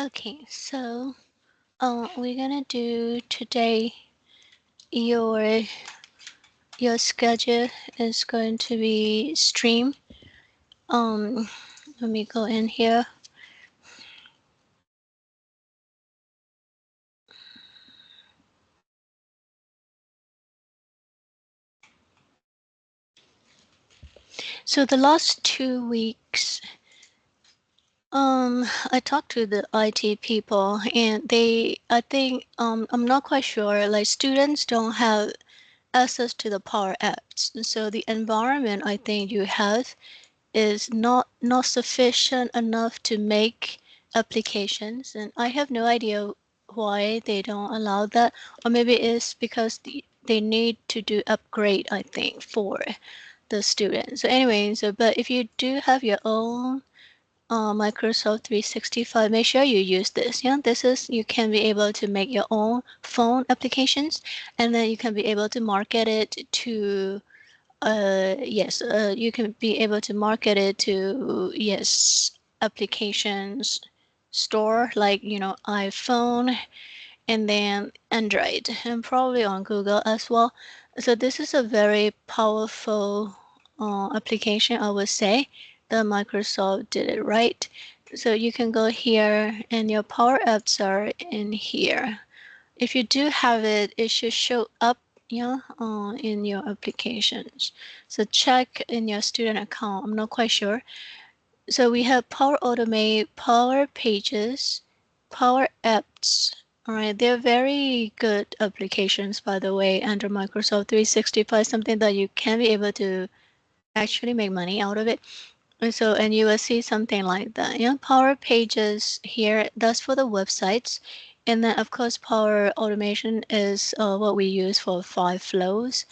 Okay, so we're gonna do today your schedule is going to be stream. Let me go in here. So the last 2 weeks, I talked to the IT people, and I think, I'm not quite sure. Like students don't have access to the Power Apps, so the environment I think you have is not sufficient enough to make applications, and I have no idea why they don't allow that, or maybe it's because they need to do upgrade, I think, for the students. So anyway, but if you do have your own Microsoft 365, make sure you use this. Yeah, this is, you can be able to make your own phone applications, and then you can be able to market it to yes, you can be able to market it to, yes, applications store, like, iPhone, and then Android, and probably on Google as well. So this is a very powerful application, I would say, that Microsoft did it right. So you can go here, and your Power Apps are in here. If you do have it, it should show up, in your applications. So check in your student account. I'm not quite sure. So we have Power Automate, Power Pages, Power Apps. All right, they're very good applications, by the way, under Microsoft 365, something that you can be able to actually make money out of it. And you will see something like that. Power Pages here, that's for the websites. And then of course, Power Automation is what we use for 5 flows.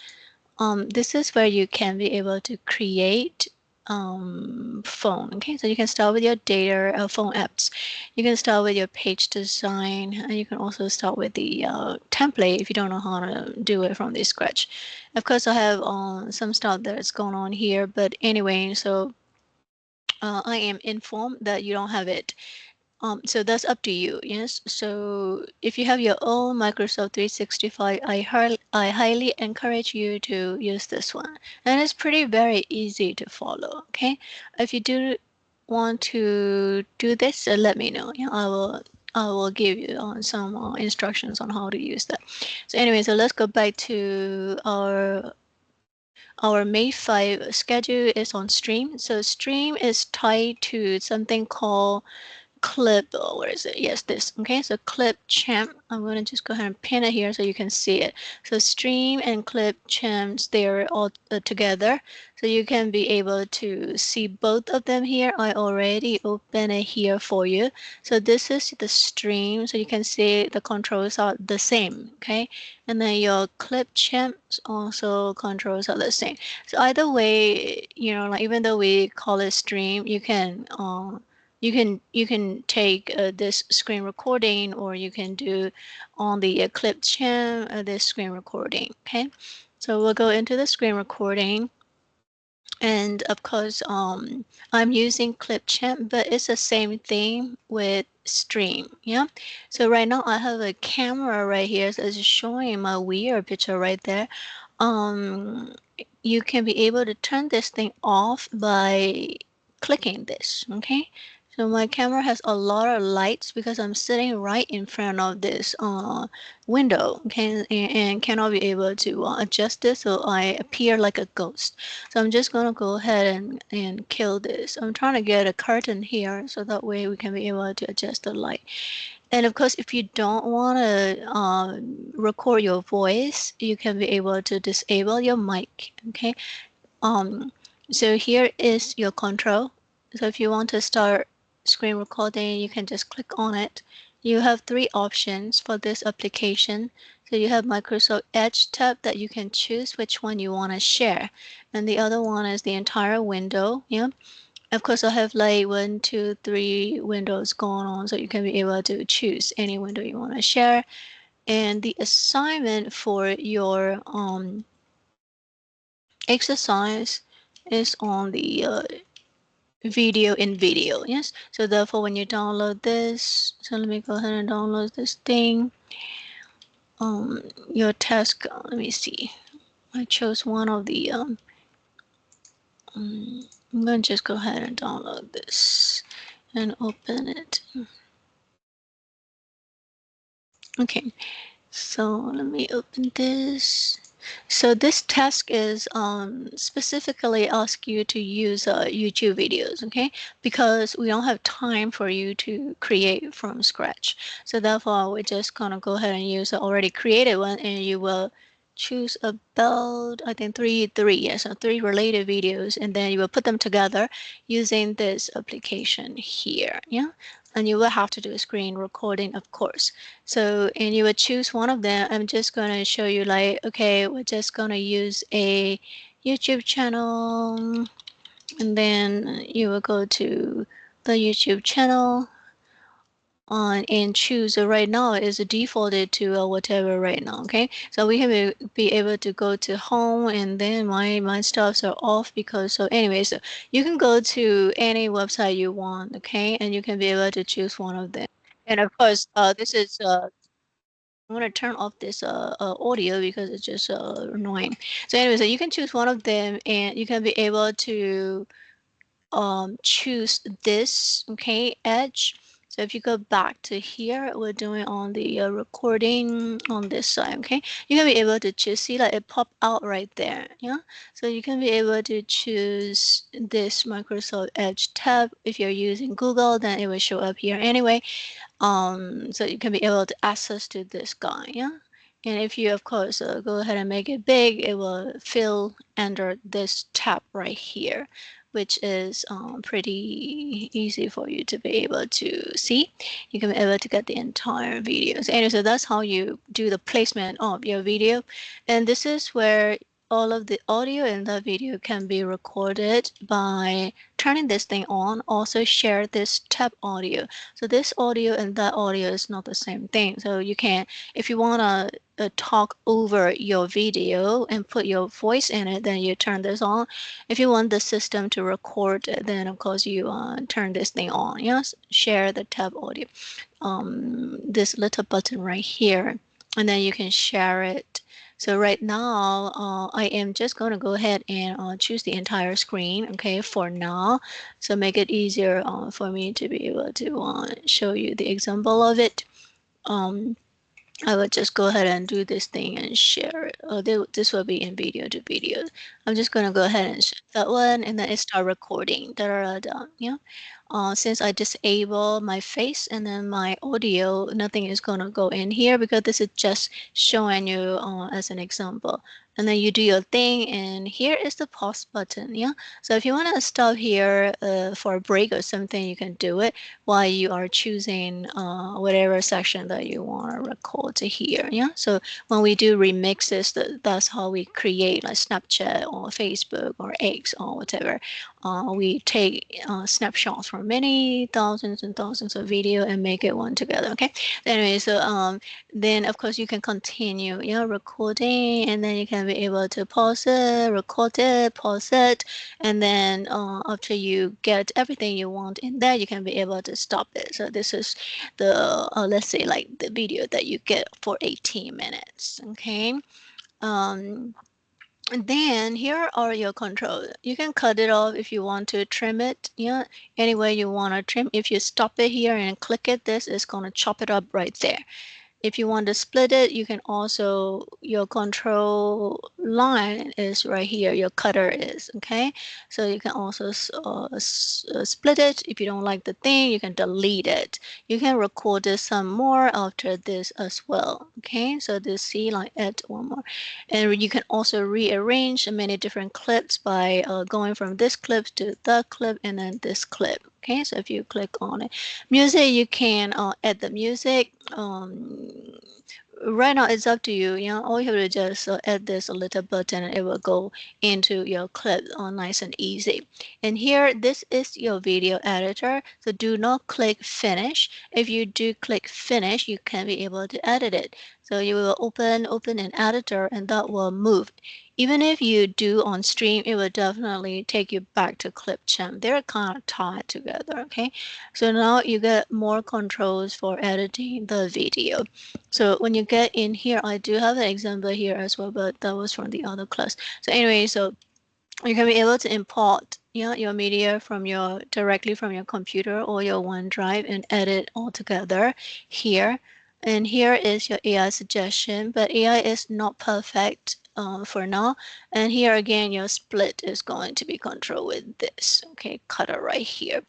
This is where you can be able to create phone. Okay, so you can start with your data phone apps. You can start with your page design, and you can also start with the template if you don't know how to do it from the scratch. Of course, I have some stuff that's going on here, but anyway, so I am informed that you don't have it. So that's up to you. Yes. So if you have your own Microsoft 365, I highly encourage you to use this one. And it's pretty very easy to follow. Okay. If you do want to do this, let me know. Yeah, I will give you some instructions on how to use that. So anyway, so let's go back to our May 5 schedule is on stream. So stream is tied to something called clip, where is it? Yes, this. Okay, so clip champ. I'm going to just go ahead and pin it here so you can see it. So stream and clip champs, they're all together. So you can be able to see both of them here. I already opened it here for you. So this is the stream. So you can see the controls are the same. Okay, and then your clip champs also controls are the same. So either way, like even though we call it stream, you can take this screen recording, or you can do on the clip champ this screen recording. Okay, so we'll go into the screen recording, and of course I'm using clip champ, but it's the same thing with stream. Yeah, so right now I have a camera right here, so it's showing my weird picture right there. um you can be able to turn this thing off by clicking this. Okay, so my camera has a lot of lights because I'm sitting right in front of this window. Okay, and cannot be able to adjust this, so I appear like a ghost. So I'm just gonna go ahead and kill this. I'm trying to get a curtain here so that way we can be able to adjust the light. And of course, if you don't want to record your voice, you can be able to disable your mic. Okay, so here is your control. So if you want to start screen recording, you can just click on it. You have 3 options for this application. So you have Microsoft Edge tab that you can choose which one you want to share. And the other one is the entire window. Yeah. Of course, I have like 1, 2, 3 windows going on, so you can be able to choose any window you want to share. And the assignment for your exercise is on the video in video. Yes, so therefore when you download this, so let me go ahead and download this thing. Your task, let me see, I chose one of the I'm gonna just go ahead and download this and open it. Okay, so let me open this. So this task is specifically ask you to use YouTube videos, okay? Because we don't have time for you to create from scratch. So therefore, we're just gonna go ahead and use the already created one, and you will choose about, I think three related videos, and then you will put them together using this application here, yeah? And you will have to do a screen recording, of course. So, and you would choose one of them. I'm just going to show you like, okay, we're just going to use a YouTube channel, and then you will go to the YouTube channel on and choose. So right now is defaulted to whatever right now. Okay, so we can be able to go to home, and then my stuffs are off because, so anyway, so you can go to any website you want. Okay, and you can be able to choose one of them. And of course, this is I'm gonna turn off this audio because it's just annoying. So anyway, so you can choose one of them, and you can be able to choose this, okay, edge. So if you go back to here, we're doing on the recording on this side, okay? You can be able to choose, see that it pop out right there, yeah? So you can be able to choose this Microsoft Edge tab. If you're using Google, then it will show up here anyway. So you can be able to access to this guy, yeah. And if you of course go ahead and make it big, it will fill under this tab right here, which is pretty easy for you to be able to see. You can be able to get the entire video. So anyway, so that's how you do the placement of your video. And this is where all of the audio in the video can be recorded by turning this thing on. Also share this tab audio. So this audio and that audio is not the same thing. So you can, if you want to talk over your video and put your voice in it, then you turn this on. If you want the system to record, then of course you turn this thing on. Yes, share the tab audio. This little button right here, and then you can share it. So right now, I am just going to go ahead and choose the entire screen, okay, for now. So make it easier for me to be able to show you the example of it. I would just go ahead and do this thing and share it. This will be in video to video. I'm just going to go ahead and share that one, and then it start recording. Da, da, da, da, yeah. Since I disable my face and then my audio, nothing is going to go in here because this is just showing you as an example. And then you do your thing, and here is the pause button. Yeah. So if you want to stop here for a break or something, you can do it while you are choosing whatever section that you want to record to here. Yeah. So when we do remixes, that's how we create like Snapchat or Facebook or X or whatever. We take snapshots from many thousands and thousands of video and make it one together. Okay. Anyway, so then of course you can continue, yeah, recording, and then you can be able to pause it, record it, pause it, and then after you get everything you want in there, you can be able to stop it. So this is the let's say like the video that you get for 18 minutes. Okay. Um, and then here are your controls. You can cut it off if you want to trim it. Yeah, any way you want to trim. If you stop it here and click it, this is going to chop it up right there. If you want to split it, you can also, your control line is right here, your cutter is, okay? So you can also split it. If you don't like the thing, you can delete it. You can record this some more after this as well, okay? So this, see, like add one more. And you can also rearrange many different clips by going from this clip to that clip and then this clip. Okay, so if you click on it, music, you can add the music, right now it's up to you. You know, all you have to just add this little button and it will go into your clip nice and easy. And here, this is your video editor. So do not click finish. If you do click finish, you can be able to edit it. So you will open an editor and that will move. Even if you do on stream, it will definitely take you back to clipchamp. They're kind of tied together, okay? So now you get more controls for editing the video. So when you get in here, I do have an example here as well, but that was from the other class. So anyway, so you can be able to import your media from directly from your computer or your OneDrive and edit all together here. And here is your AI suggestion, but AI is not perfect for now. And here again, your split is going to be controlled with this, okay, cutter right here.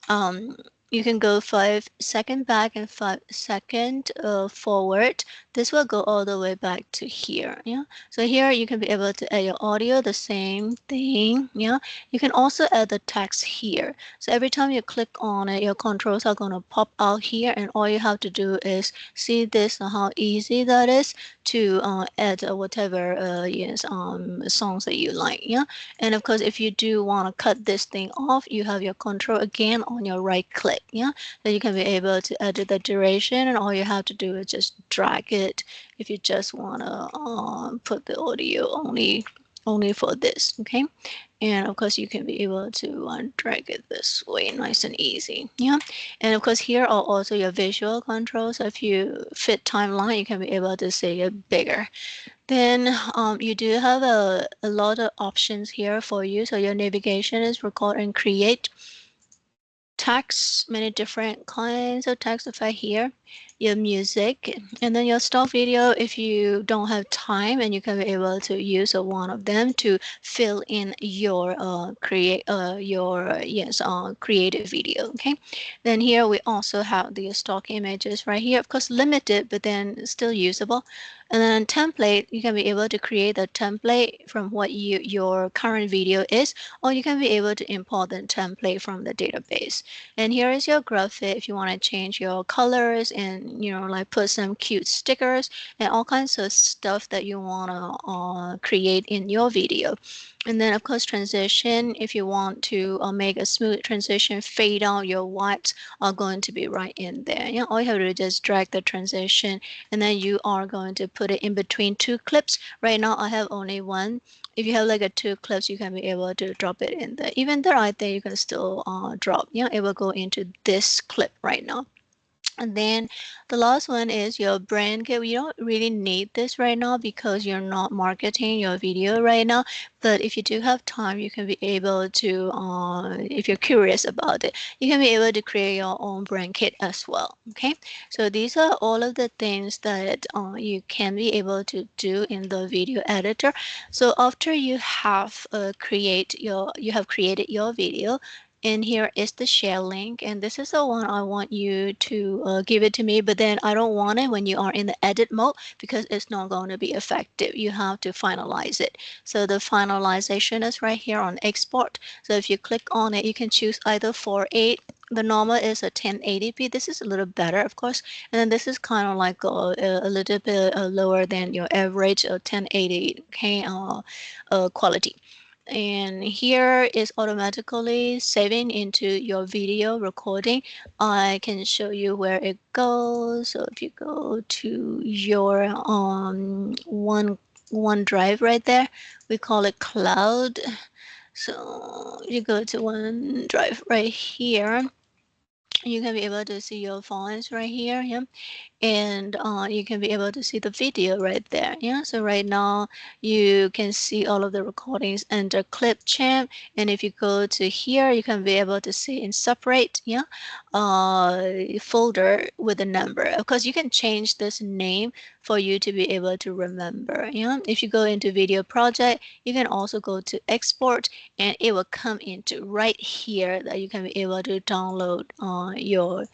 um, you can go 5 seconds back and 5 seconds forward. This will go all the way back to here. Yeah. So here you can be able to add your audio, the same thing. Yeah. You can also add the text here. So every time you click on it, your controls are going to pop out here, and all you have to do is see this and how easy that is to add whatever yes songs that you like. Yeah. And of course, if you do want to cut this thing off, you have your control again on your right click. Yeah, so you can be able to edit the duration, and all you have to do is just drag it if you just want to put the audio only for this. Okay. And of course, you can be able to drag it this way, nice and easy. Yeah. And of course, here are also your visual controls. So if you fit timeline, you can be able to see it bigger. Then you do have a lot of options here for you. So your navigation is record and create text, many different kinds of text effect here, your music, and then your stock video if you don't have time, and you can be able to use one of them to fill in your creative video. Okay, then here we also have the stock images right here, of course limited but then still usable. And then template, you can be able to create a template from what your current video is, or you can be able to import the template from the database. And here is your graphic if you want to change your colors and like put some cute stickers and all kinds of stuff that you want to create in your video. And then of course transition, if you want to make a smooth transition, fade out, your whites are going to be right in there. Yeah, all you have to do is just drag the transition, and then you are going to put it in between two clips. Right now I have only one. If you have like a two clips, you can be able to drop it in there. Even there, I think you can still drop. Yeah, it will go into this clip right now. And then the last one is your brand kit. You don't really need this right now because you're not marketing your video right now. But if you do have time, you can be able to, if you're curious about it, you can be able to create your own brand kit as well. Okay, so these are all of the things that you can be able to do in the video editor. So after you have created your video, and here is the share link, and this is the one I want you to give it to me, but then I don't want it when you are in the edit mode because it's not going to be effective. You have to finalize it. So the finalization is right here on export. So if you click on it, you can choose either 4:8. The normal is a 1080p. This is a little better, of course, and then this is kind of like a little bit lower than your average 1080k quality. And here is automatically saving into your video recording. I can show you where it goes. So if you go to your OneDrive right there, we call it cloud. So you go to OneDrive right here, you can be able to see your files right here. Yeah, and you can be able to see the video right there. Yeah, so right now you can see all of the recordings under clipchamp, and if you go to here, you can be able to see in separate folder with a number. Of course, you can change this name for you to be able to remember. Yeah, if you go into video project, you can also go to export, and it will come into right here that you can be able to download your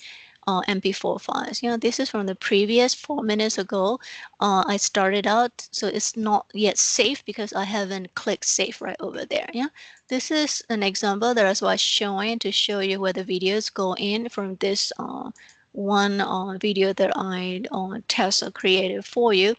MP4 files. This is from the previous 4 minutes ago. I started out, so it's not yet safe because I haven't clicked save right over there. Yeah, this is an example that I was showing to show you where the videos go in from this one video that I test or created for you.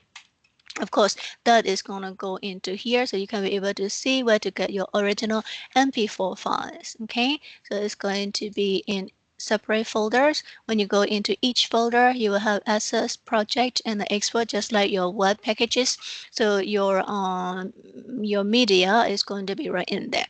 Of course, that is going to go into here, so you can be able to see where to get your original MP4 files. Okay, so it's going to be in separate folders. When you go into each folder, you will have access, project, and the export, just like your web packages. So your media is going to be right in there.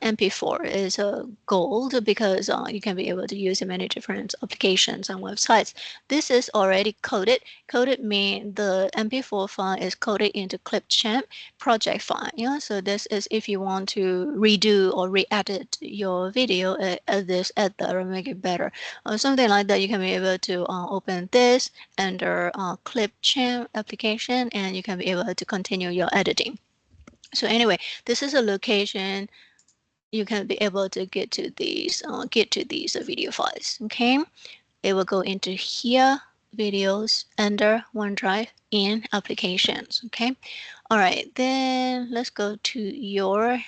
MP4 is a gold because you can be able to use in many different applications and websites. This is already coded. Coded means the MP4 file is coded into clipchamp project file. So this is if you want to redo or re-edit your video, add this, add that, or make it better, or something like that. You can be able to open this under clipchamp application, and you can be able to continue your editing. So anyway, this is a location you can be able to get to these video files. Okay, it will go into here, videos, under OneDrive, in applications. Okay, all right, then let's go to your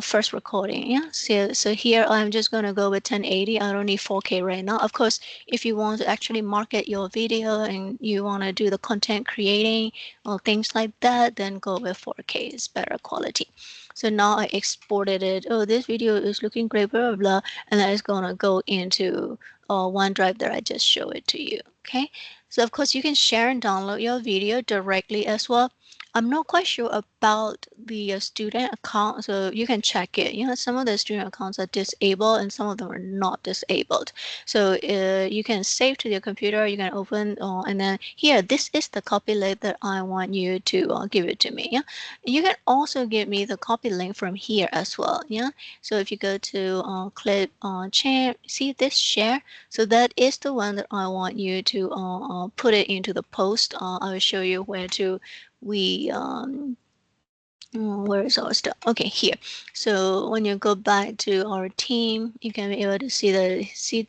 first recording. Yeah, so here I'm just going to go with 1080. I don't need 4K right now. Of course, if you want to actually market your video and you want to do the content creating or things like that, then go with 4K. It's better quality. So now I exported it. Oh, this video is looking great, blah, blah, blah. And then it's going to go into OneDrive that I just showed it to you. Okay, so of course you can share and download your video directly as well. I'm not quite sure about the student account, so you can check it. Some of the student accounts are disabled and some of them are not disabled. So you can save to your computer, you can open, and then here, this is the copy link that I want you to give it to me. Yeah, you can also give me the copy link from here as well. Yeah, so if you go to clip share, see this share, so that is the one that I want you to put it into the post. I will show you where to where is our stuff? Okay, here. So when you go back to our team, you can be able to see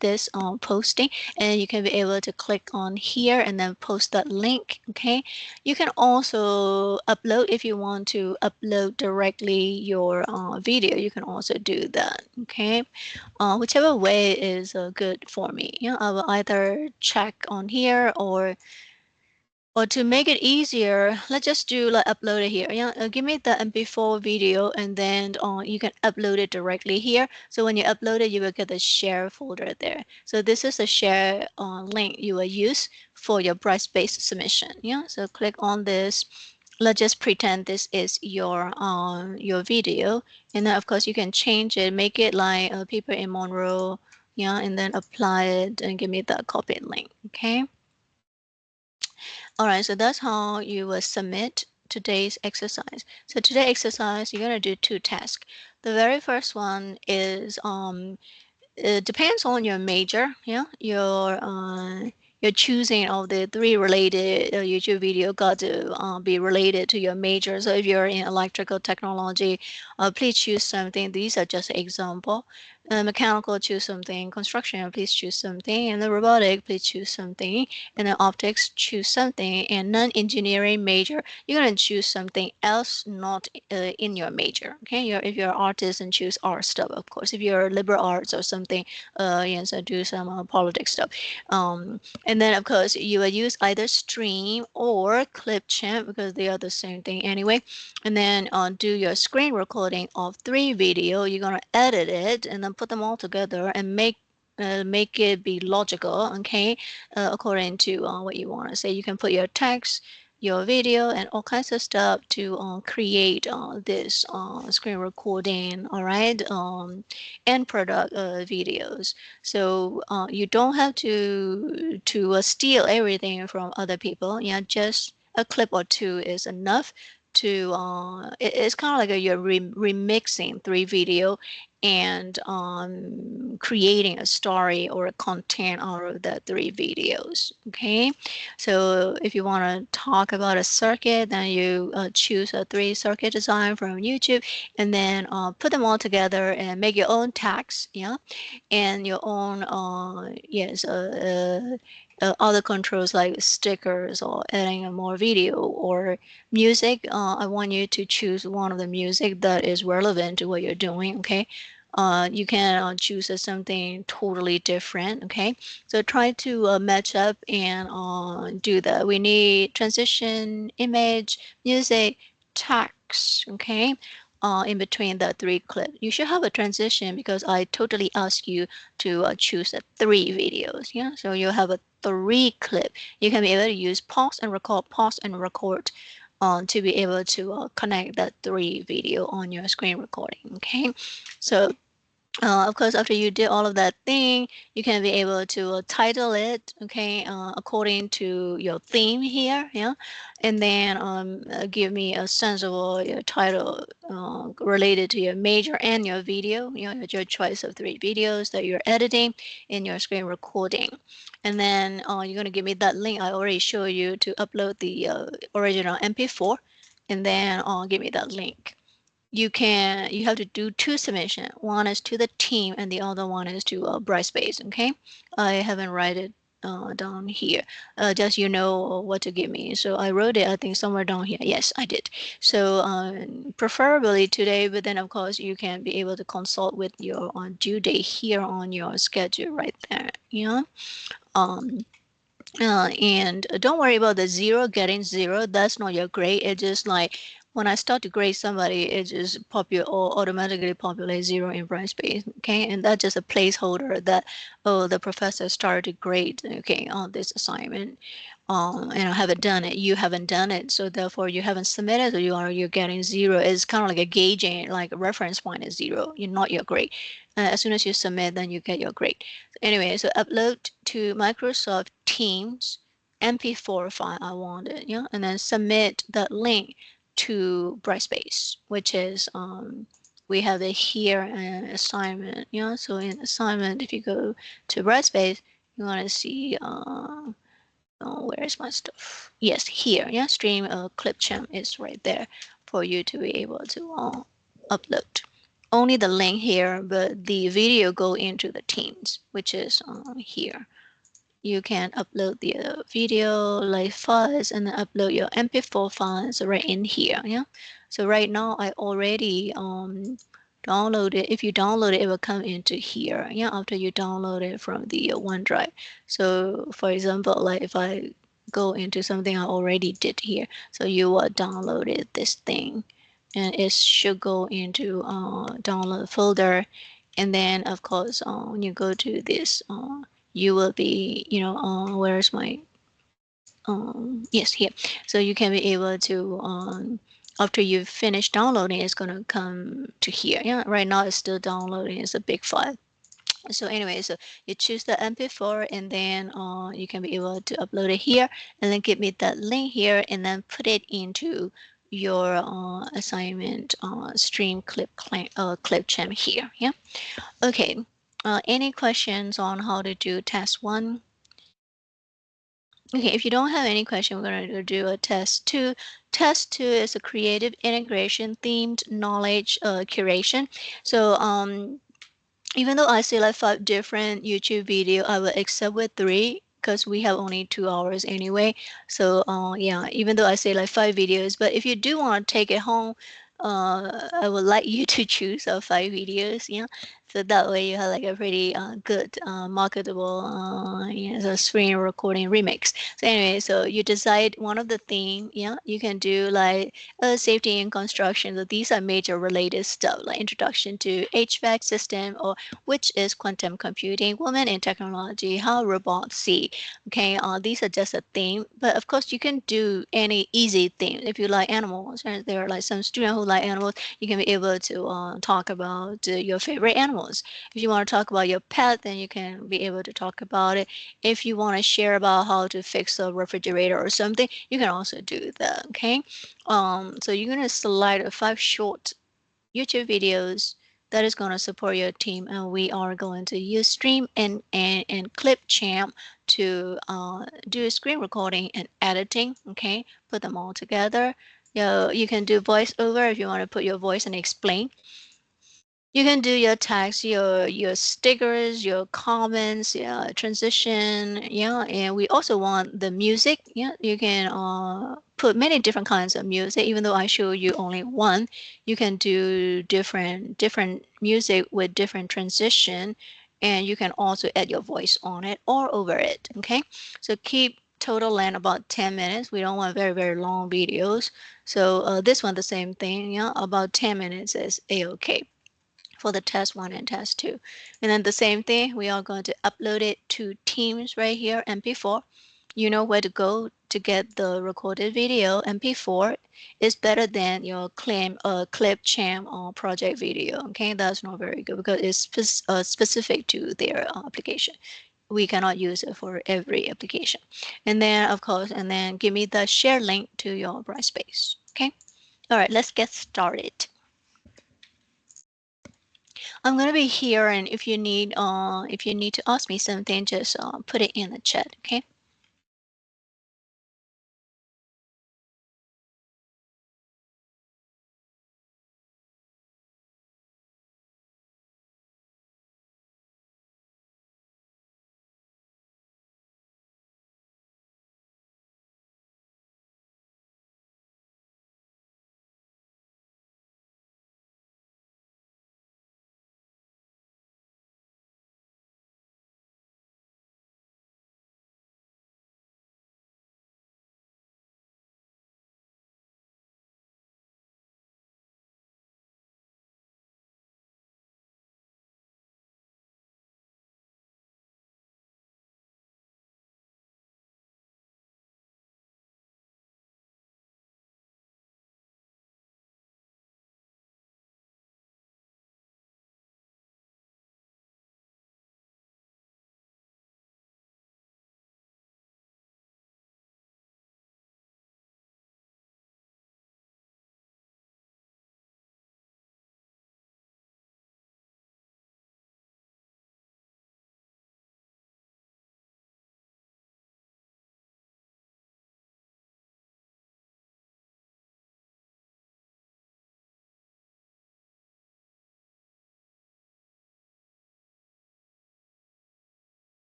this posting, and you can be able to click on here and then post that link. Okay, you can also upload if you want to upload directly your video. You can also do that. Okay, whichever way is good for me. I will either check on here, or to make it easier, let's just do like upload it here. Yeah, give me the MP4 video, and then you can upload it directly here. So when you upload it, you will get the share folder there. So this is a share link you will use for your Brightspace submission. Yeah, so click on this. Let's just pretend this is your video, and then of course you can change it, make it like people in Monroe. Yeah, and then apply it and give me that copy link. Okay. All right, so that's how you will submit today's exercise. So today's exercise, you're going to do 2 tasks. The very first one is it depends on your major. Yeah, you're choosing of the 3 related YouTube video got to be related to your major. So if you're in electrical technology, please choose something. These are just example. Mechanical, choose something. Construction, please choose something. And the robotic, please choose something. And then optics, choose something. And non-engineering major, you're gonna choose something else not in your major. Okay, if you're an artist, and choose art stuff, of course. If you're liberal arts or something, so do some politics stuff. And then of course you will use either stream or clipchamp because they are the same thing anyway. And then do your screen recording of 3 video. You're gonna edit it and then put them all together and make it be logical, okay, according to what you want to say. You can put your text, your video, and all kinds of stuff to create this screen recording, all right, and product videos. So you don't have to steal everything from other people. Yeah, just a clip or 2 is enough to it's kind of like you're remixing 3 video and creating a story or a content out of the 3 videos. Okay, so if you want to talk about a circuit, then you choose a 3 circuit design from YouTube, and then put them all together and make your own tags. Yeah, and your own other controls like stickers or adding a more video or music. I want you to choose one of the music that is relevant to what you're doing. Okay, You can choose something totally different. Okay, so try to match up and do that. We need transition, image, music, text. Okay, in between the three clips. You should have a transition because I totally ask you to choose three videos. Yeah, so you have a three clip. You can be able to use pause and record to be able to connect that three video on your screen recording. Okay, so of course, after you did all of that thing, you can be able to title it, okay, according to your theme here, yeah, and then give me a sensible your title related to your major and your video, you know, your choice of three videos that you're editing in your screen recording, and then you're gonna give me that link I already showed you to upload the original MP4, and then give me that link. You have to do two submission. One is to the team and the other one is to Brightspace. Okay, I haven't write it down here. Just you know what to give me. So I wrote it, I think, somewhere down here. Yes, I did. So preferably today, but then of course you can be able to consult with your due date here on your schedule right there. Yeah. Um, and don't worry about the zero getting zero. That's not your grade. It's just like when I start to grade somebody, it just automatically populate zero in Brightspace. Okay, and that's just a placeholder that the professor started to grade. Okay, on this assignment. And I haven't done it. You haven't done it, so therefore you haven't submitted. So you're getting zero. It's kind of like a gauging, like a reference point is zero. You're not your grade. As soon as you submit, then you get your grade. Anyway, so upload to Microsoft Teams MP4 file I wanted, yeah, and then submit that link to Brightspace, which is we have it here in assignment, yeah. So in assignment, if you go to Brightspace, you want to see where is my stuff? Yes, here, yeah. Stream clip champ is right there for you to be able to upload. Only the link here, but the video go into the Teams, which is here. You can upload the video like files and then upload your MP4 files right in here. Yeah. So right now I already download it. If you download it, it will come into here. Yeah. After you download it from the OneDrive. So for example, like if I go into something I already did here, so you will download it, this thing, and it should go into download folder, and then of course when you go to this you will be, you know, where's my, yes, here. So you can be able to, after you finish downloading, it's going to come to here. Yeah, right now it's still downloading. It's a big file. So anyway, so you choose the MP4 and then you can be able to upload it here and then give me that link here and then put it into your assignment stream clip champ here. Yeah. Okay. Any questions on how to do task 1? Okay, if you don't have any question, we're going to do a test 2. Test 2 is a creative integration themed knowledge curation. So even though I select 5 different YouTube video, I will accept with 3 because we have only 2 hours anyway. So yeah, even though I say like 5 videos, but if you do want to take it home, I would like you to choose 5 videos. Yeah, so that way you have like a pretty good marketable so screen recording remix. So anyway, so you decide one of the theme. Yeah, you can do like safety in construction. So these are major related stuff like introduction to HVAC system, or which is quantum computing, women in technology, how robots see. Okay, these are just a theme, but of course you can do any easy theme. If you like animals, and there are like some students who like animals, you can be able to talk about your favorite animals. If you want to talk about your pet, then you can be able to talk about it. If you want to share about how to fix a refrigerator or something, you can also do that. Okay, so you're gonna select 5 short YouTube videos that is going to support your team, and we are going to use stream and clip champ to do screen recording and editing. Okay, put them all together. You can do voiceover if you want to put your voice and explain. You can do your text, your stickers, your comments, yeah, transition, yeah, and we also want the music. Yeah, you can put many different kinds of music. Even though I show you only one, you can do different music with different transition, and you can also add your voice on it or over it. Okay, so keep total length about 10 minutes. We don't want very long videos. So this one the same thing. Yeah, about 10 minutes is a-okay for the test one and test two. And then the same thing, we are going to upload it to Teams right here, MP4. You know where to go to get the recorded video. MP4 is better than your clip champ or project video. Okay, that's not very good because it's specific to their application. We cannot use it for every application. And then of course, and then give me the share link to your Brightspace. Okay. All right, let's get started. I'm gonna be here, and if you need to ask me something, just put it in the chat, okay?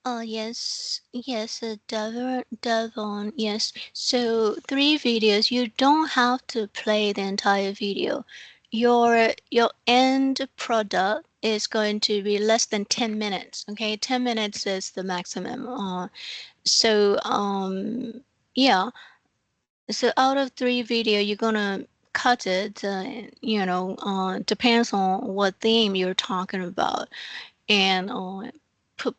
Yes, Devon, yes. So 3 videos, you don't have to play the entire video. Your end product is going to be less than 10 minutes. Okay, 10 minutes is the maximum. So yeah. So out of 3 video, you're gonna cut it. Depends on what theme you're talking about and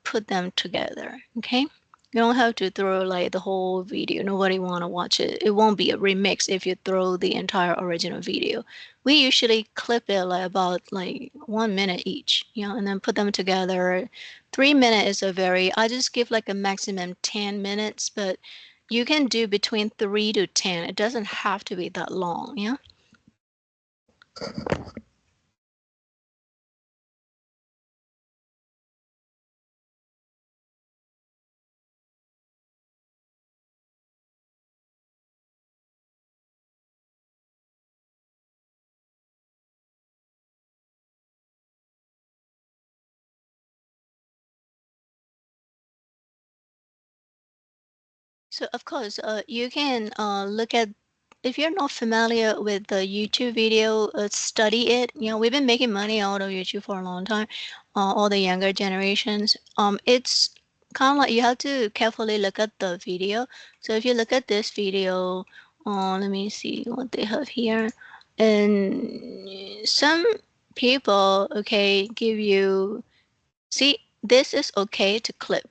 put them together. Okay, you don't have to throw like the whole video. Nobody want to watch it. It won't be a remix if you throw the entire original video. We usually clip it like about like 1 minute each, and then put them together. 3 minute is a very, I just give like a maximum 10 minutes, but you can do between 3 to 10. It doesn't have to be that long. Yeah. So of course, you can look at, if you're not familiar with the YouTube video, study it. We've been making money out of YouTube for a long time. All the younger generations. It's kind of like you have to carefully look at the video. So if you look at this video, let me see what they have here. And some people, okay, give you, see, this is okay to clip.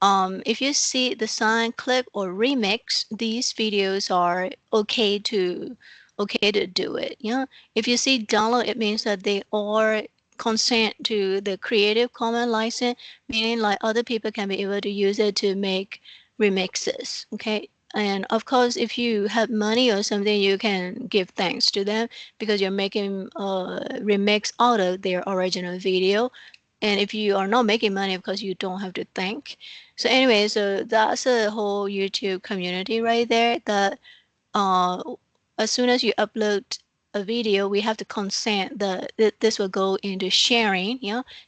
If you see the sign clip or remix, these videos are okay to do it. If you see download, it means that they are consent to the Creative Commons license, meaning like other people can be able to use it to make remixes. Okay. And of course, if you have money or something, you can give thanks to them because you're making a remix out of their original video. And if you are not making money, of course, you don't have to thank. So anyway, so that's a whole YouTube community right there that uh, as soon as you upload a video, we have to consent that this will go into sharing.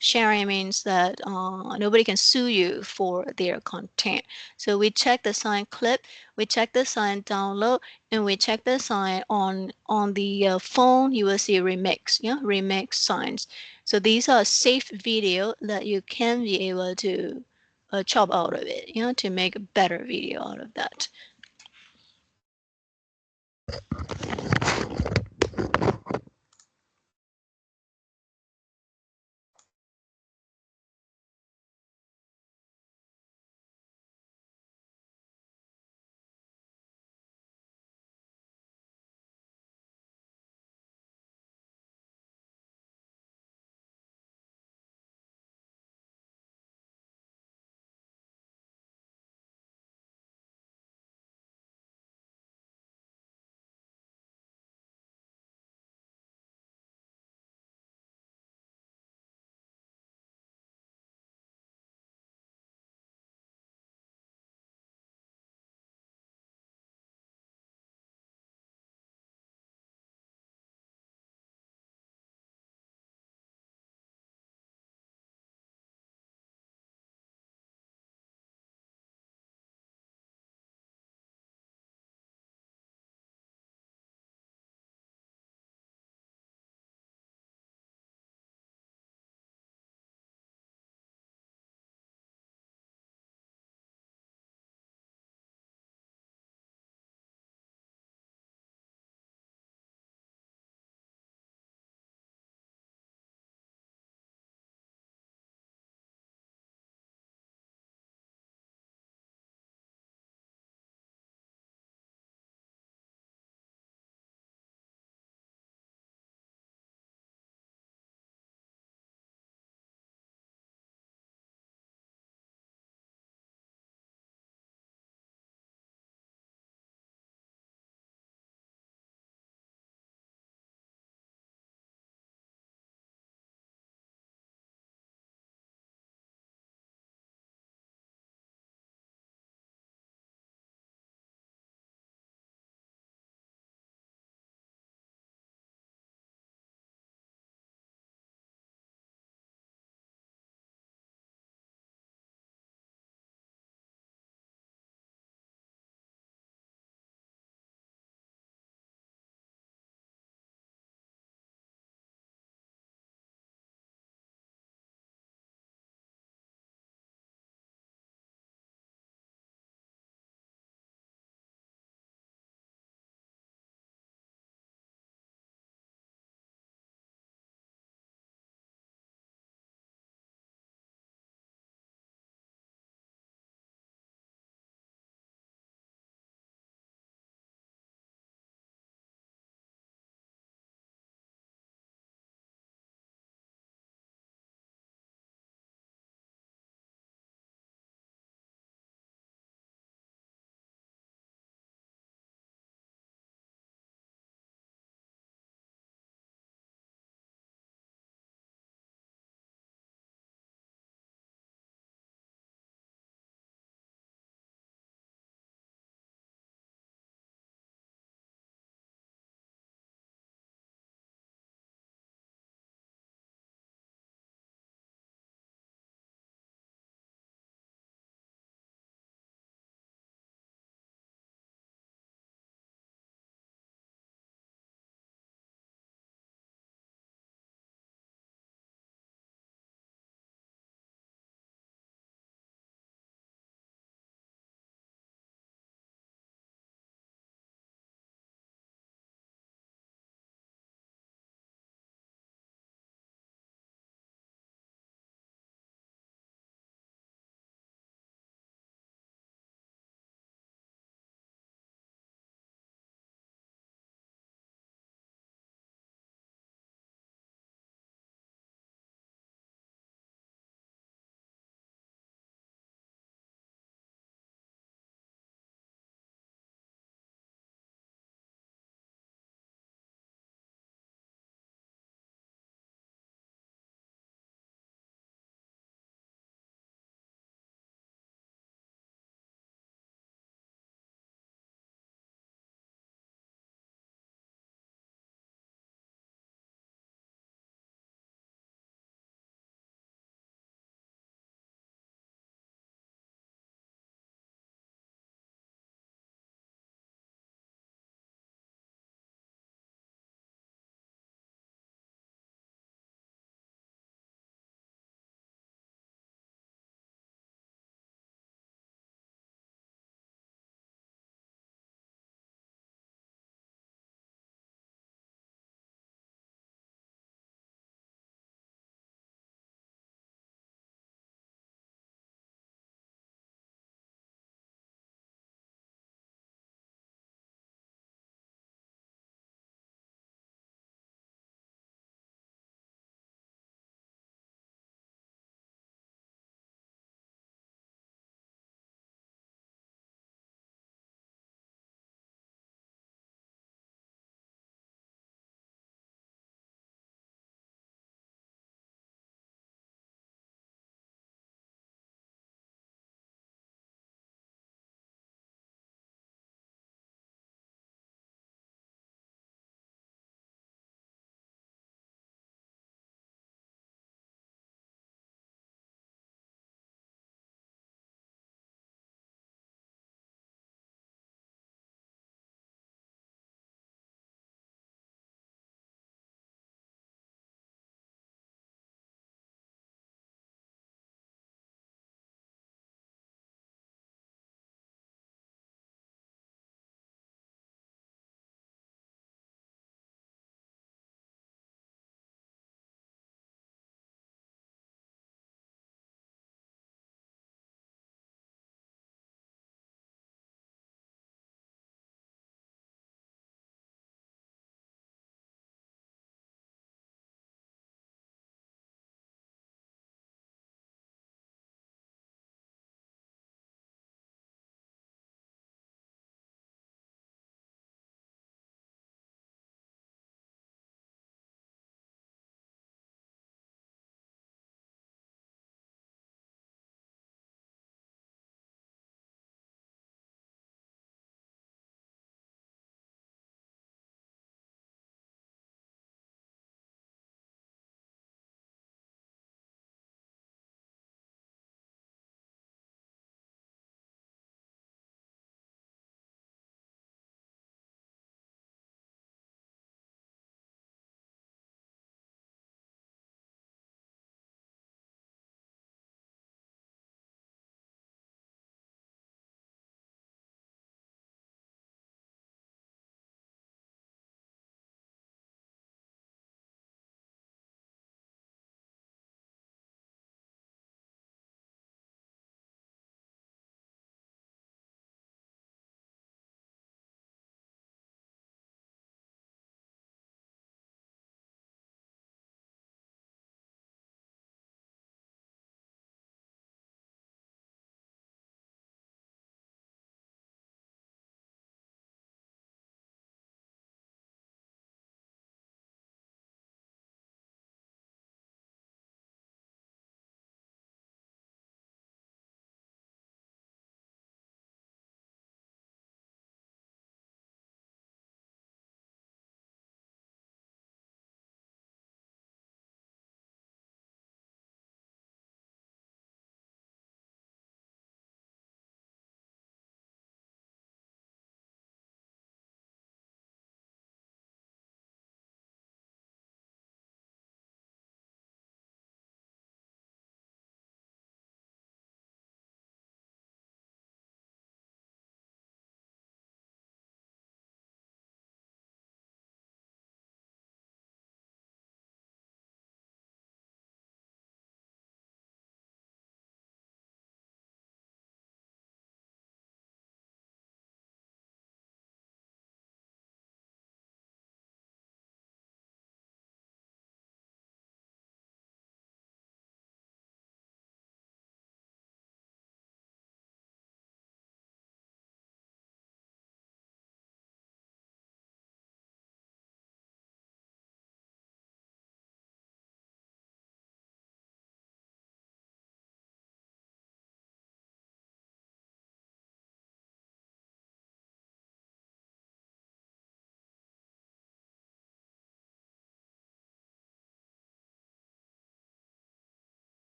Sharing means that nobody can sue you for their content. So we check the sign clip, we check the sign download, and we check the sign on the phone. You will see remix, remix signs. So these are safe video that you can be able to chop out of it, to make a better video out of that.